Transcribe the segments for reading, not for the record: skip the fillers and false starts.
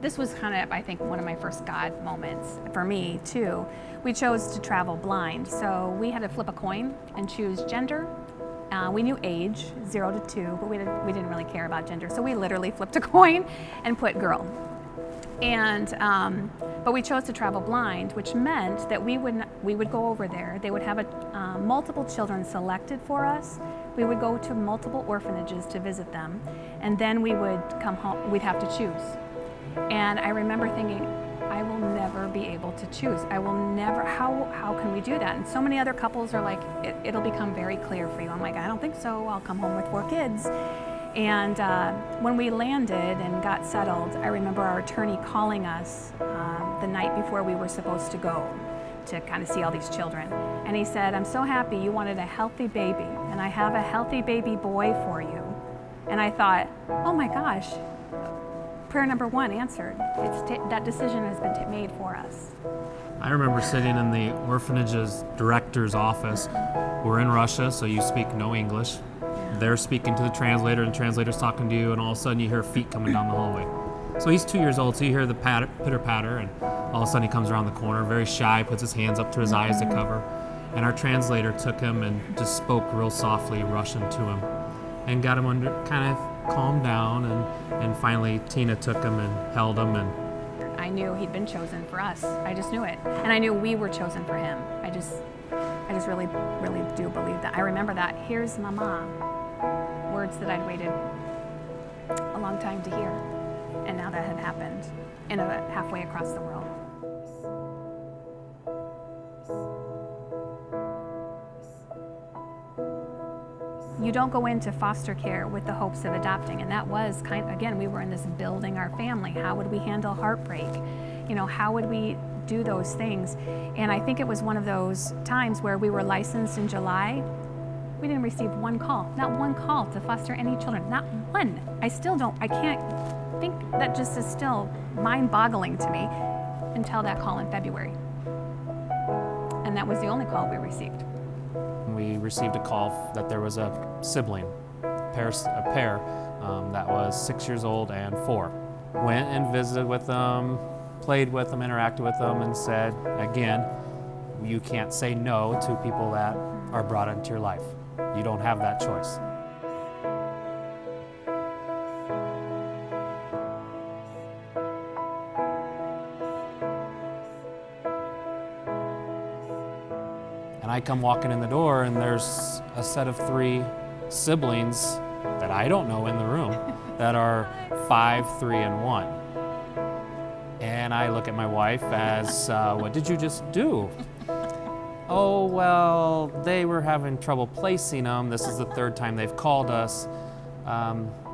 this was kind of, I think, one of my first God moments for me too. We chose to travel blind, so we had to flip a coin and choose gender. We knew age, 0 to 2, but we didn't really care about gender, so we literally flipped a coin and put girl. And but we chose to travel blind, which meant that we would go over there. They would have multiple children selected for us. We would go to multiple orphanages to visit them, and then we would come home. We'd have to choose. And I remember thinking, I will never be able to choose. I will never. How can we do that? And so many other couples are like, it'll become very clear for you. I'm like, I don't think so. I'll come home with 4 kids. And when we landed and got settled, I remember our attorney calling us the night before we were supposed to go to kind of see all these children. And he said, I'm so happy you wanted a healthy baby, and I have a healthy baby boy for you. And I thought, oh my gosh, prayer number 1 answered. That decision has been made for us. I remember sitting in the orphanage's director's office. We're in Russia, so you speak no English. They're speaking to the translator, and the translator's talking to you, and all of a sudden you hear feet coming down the hallway. So he's 2 years old, so you hear the pitter-patter, and all of a sudden he comes around the corner, very shy, puts his hands up to his eyes to cover. And our translator took him and just spoke real softly Russian to him and got him under, kind of calmed down, and finally Tina took him and held him. And I knew he'd been chosen for us. I just knew it. And I knew we were chosen for him. I just really, really do believe that. I remember that. Here's Mama. Words that I'd waited a long time to hear. And now that had happened halfway across the world. You don't go into foster care with the hopes of adopting, and that was again, we were in this building our family. How would we handle heartbreak? You know, how would we do those things? And I think it was one of those times where we were licensed in July. We didn't receive one call, not one call to foster any children, not one. I can't think, that just is still mind-boggling to me until that call in February. And that was the only call we received. we received a call that there was a sibling, a pair that was 6 years old and 4. Went and visited with them, played with them, interacted with them, and said, again, you can't say no to people that are brought into your life. You don't have that choice. And I come walking in the door, and there's a set of 3 siblings that I don't know in the room that are 5, 3, and 1. And I look at my wife as, what did you just do? Oh, well, they were having trouble placing them. This is the 3rd time they've called us.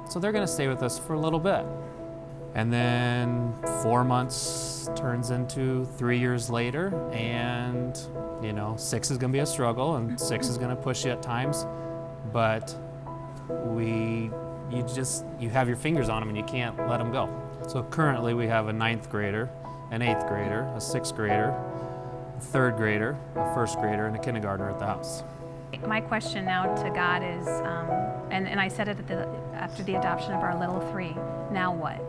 So they're gonna stay with us for a little bit. And then 4 months turns into 3 years later, and 6 is gonna be a struggle, and 6 is gonna push you at times, but you have your fingers on them and you can't let them go. So currently we have a 9th grader, an 8th grader, a 6th grader, a 3rd grader, a 1st grader, and a kindergartner at the house. My question now to God is, and I said it after the adoption of our little 3, now what?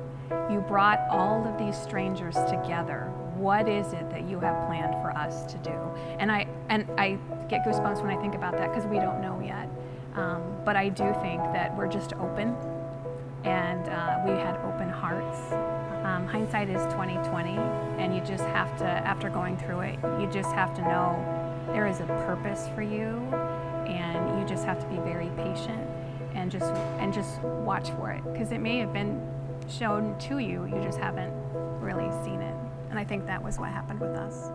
You brought all of these strangers together. What is it that you have planned for us to do? And I get goosebumps when I think about that, because we don't know yet. But I do think that we're just open, and we had open hearts. Hindsight is 20/20, and you just have to, after going through it, you just have to know there is a purpose for you, and you just have to be very patient and just watch for it, because it may have been shown to you, you just haven't really seen it. And I think that was what happened with us.